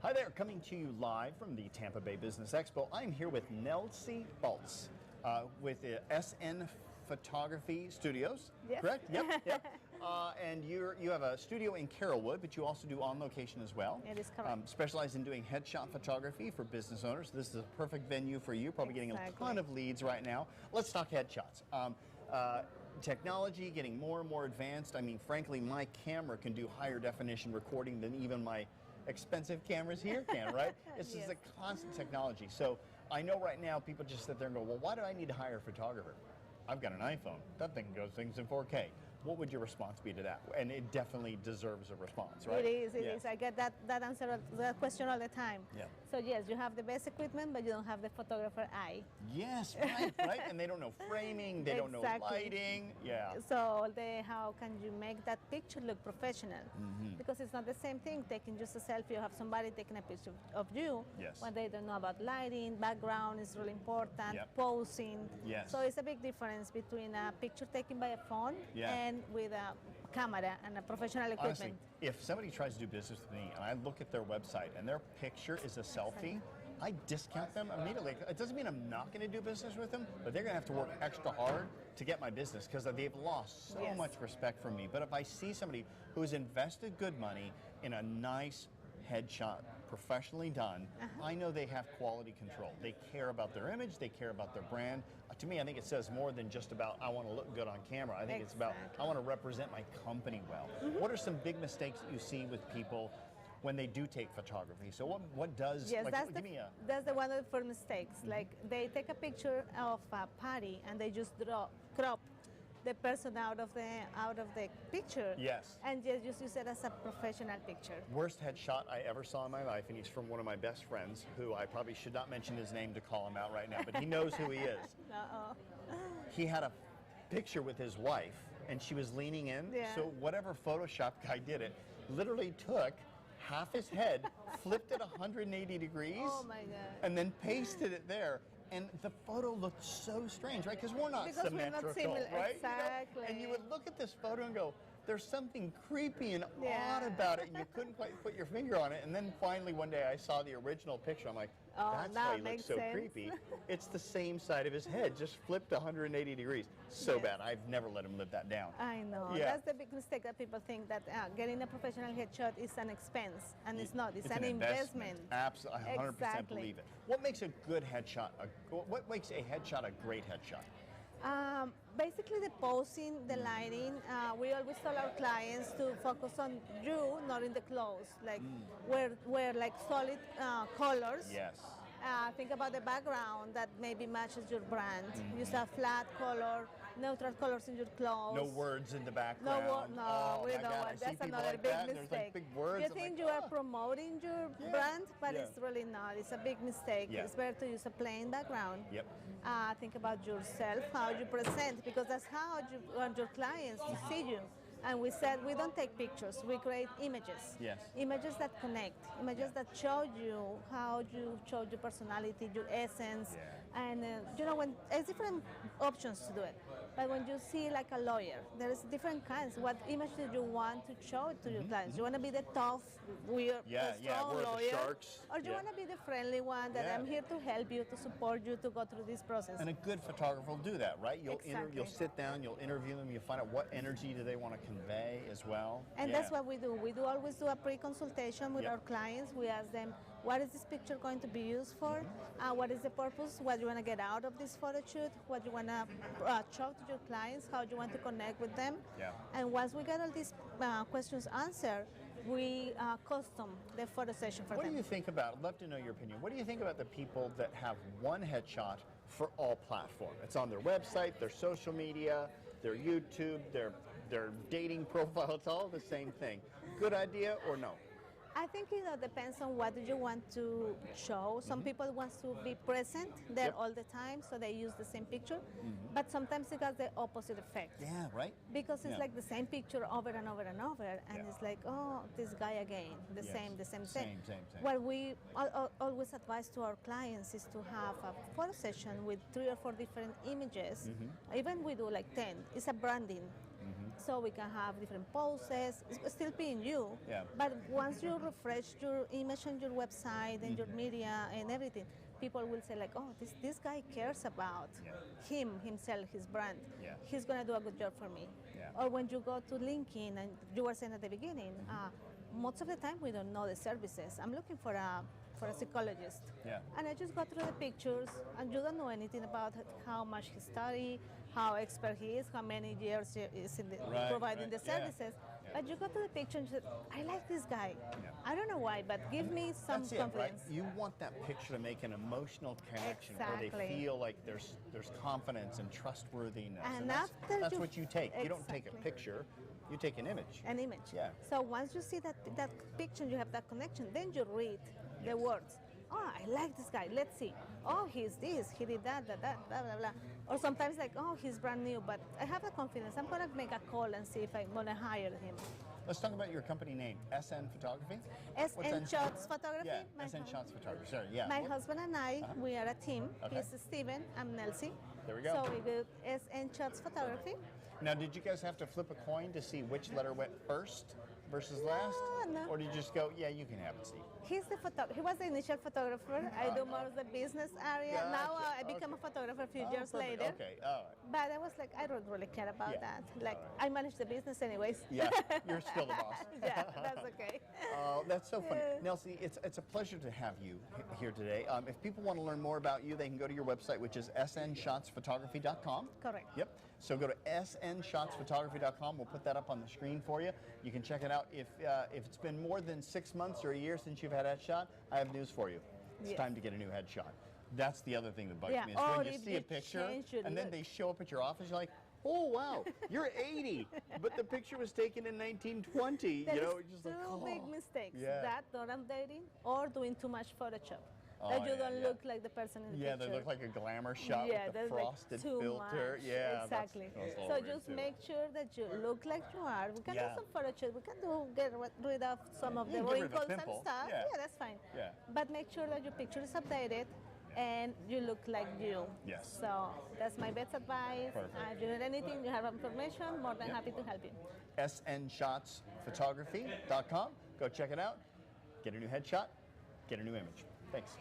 Hi there, coming to you live from the Tampa Bay Business Expo. I'm here with Nelcy Baltz with SN Photography Studios, yes. Correct? Yep. And you have a studio in Carrollwood, but you also do on location as well. It is correct. Specialize in doing headshot photography for business owners. This is a perfect venue for you, probably getting a ton of leads right now. Let's talk headshots. Technology getting more and more advanced. I mean, frankly, my camera can do higher definition recording than even my expensive cameras here can, right? It's just a constant technology. So I know right now people just sit there and go, well, why do I need to hire a photographer? I've got an iPhone. That thing goes things in 4K. What would your response be to that? And it definitely deserves a response, right? It is. I get that answer, that question all the time. Yeah. So yes, you have the best equipment, but you don't have the photographer eye. Yes, right. And they don't know framing, they don't know lighting. Yeah. So how can you make that picture look professional? Because it's not the same thing taking just a selfie. You have somebody taking a picture of you when they don't know about lighting, background is really important, posing. Yes. So it's a big difference between a picture taken by a phone and with a camera and a professional equipment. Honestly, if somebody tries to do business with me and I look at their website and their picture is a selfie, I discount them immediately. It doesn't mean I'm not going to do business with them, but they're going to have to work extra hard to get my business because they've lost so much respect from me. But if I see somebody who's invested good money in a nice headshot, professionally done, I know they have quality control. They care about their image, they care about their brand. To me, I think it says more than just about I want to look good on camera. I think it's about I want to represent my company well. What are some big mistakes that you see with people when they do take photography? So what does, that's the one of the first mistakes. Like they take a picture of a party and they just crop the person out of the picture. Yes. And just use it as a professional picture. Worst headshot I ever saw in my life, and he's from one of my best friends, who I probably should not mention his name to call him out right now, but he knows who he is. He had a picture with his wife, and she was leaning in, so whatever Photoshop guy did it, literally took half his head, flipped it 180 degrees, and then pasted it there. And the photo looked so strange, right? Because we're not symmetrical, right? Exactly. And you would look at this photo and go, there's something creepy and odd about it, and you couldn't quite put your finger on it. And then finally one day I saw the original picture. I'm like, that's why he looks so creepy. It's the same side of his head, just flipped 180 degrees. So bad. I've never let him live that down. I know. That's the big mistake that people think that getting a professional headshot is an expense, and it's not. It's an investment. Absolutely, I 100% believe it. What makes a good headshot? What makes a headshot a great headshot? Basically the posing, the lighting. We always tell our clients to focus on you, not in the clothes. Like wear like solid colors. Yes. Think about the background that maybe matches your brand. Use a flat color, neutral colors in your clothes. No words in the background. We don't want. That's another big mistake. Like big words. You think you are promoting your brand, but it's really not. It's a big mistake. It's better to use a plain background. Think about yourself, how you present, because that's how you want your clients to see you. And we said we don't take pictures, we create images. Images that connect, images that show you how you show your personality, your essence. And when there's different options to do it. But when you see like a lawyer, there's different kinds. What image do you want to show to your clients? You want to be the tough, weird, strong lawyer? Or do you want to be the friendly one that I'm here to help you, to support you, to go through this process? And a good photographer will do that, right? You'll sit down, you'll interview them, you'll find out what energy do they want to convey as well. And that's what we do. We always do a pre-consultation with our clients. We ask them, what is this picture going to be used for? What is the purpose? What you want to get out of this photo shoot? What you want to show to your clients? How you want to connect with them? And once we get all these questions answered, we custom the photo session for them. What do you think about, I'd love to know your opinion, what do you think about the people that have one headshot for all platforms? It's on their website, their social media, their YouTube, their dating profile, it's all the same thing. Good idea or no? I think it depends on what you want to show. Some people want to be present there all the time, so they use the same picture. But sometimes it has the opposite effect. Yeah, right. Because it's like the same picture over and over and over, and it's like, oh, this guy again, the same. Same. What we always advise to our clients is to have a photo session with 3 or 4 different images. Even we do like 10. It's a branding. so we can have different poses, still being you. Yeah. But once you refresh your image on your website and your media and everything, people will say like, oh, this guy cares about himself, his brand. Yeah. He's gonna do a good job for me. Yeah. Or when you go to LinkedIn, and you were saying at the beginning, most of the time we don't know the services. I'm looking for a psychologist. Yeah. And I just go through the pictures, and you don't know anything about how much he studied, how expert he is, how many years he is in providing the services. Yeah. But you go to the picture and you say, I like this guy. Yeah. I don't know why, but give me some That's it, confidence. right? You want that picture to make an emotional connection where Exactly. they feel like there's confidence and trustworthiness. And that's after what you take. You don't take a Exactly. picture, you take an image. An image. Yeah. So once you see that picture, you have that connection, then you read the words. Oh, I like this guy. Let's see. Oh, he's this. He did that, blah, blah, blah. Or sometimes like, oh, he's brand new, but I have the confidence. I'm going to make a call and see if I'm going to hire him. Let's talk about your company name, SN Photography. SN Shots Photography. Yeah, My SN hus- Shots Photography. Sorry, yeah. My husband and I, we are a team. Okay. He's Steven, I'm Nelcy. There we go. So we do SN Shots Photography. Now, did you guys have to flip a coin to see which letter went first versus last? No. Or did you just go, yeah, you can have it, Steve? He was the initial photographer. I do more of the business area. Gotcha. Now I become a photographer a few years perfect. later. Okay, all right. But I was like, I don't really care about Yeah. that. Like, All right. I manage the business anyways. Yeah, you're still the boss. Yeah, that's okay. Oh, that's so funny. Nelcy, it's a pleasure to have you here today. If people want to learn more about you, they can go to your website, which is snshotsphotography.com. Correct. Yep. So go to snshotsphotography.com. We'll put that up on the screen for you. You can check it out. If it's been more than 6 months or a year since you've had a headshot, I have news for you. It's Yes. time to get a new headshot. That's the other thing that bugs Yeah. me is Or when you if see you a picture change your and then look. they show up at your office, you're like, oh wow, you're 80, but the picture was taken in 1920. There you know, is it's just two like, big oh. mistakes. Yeah. That not updating or doing too much Photoshop. Oh, that you yeah, don't yeah. look like the person in the Yeah, picture. they look like a glamour shot Yeah, with the there's like frosted too filter. much. Yeah, exactly. That's all So weird, just too. make sure that you look like you are. We can Yeah. do some Photoshop. We can get rid of some of You the can get rid of a wrinkles and pimple. stuff. Yeah. That's fine. Yeah. But make sure that your picture is updated and you look like you. Yes. So that's my best advice. Perfect. If you need anything, you have information, more than happy to help you. snshotsphotography.com. Go check it out. Get a new headshot. Get a new image. Thanks.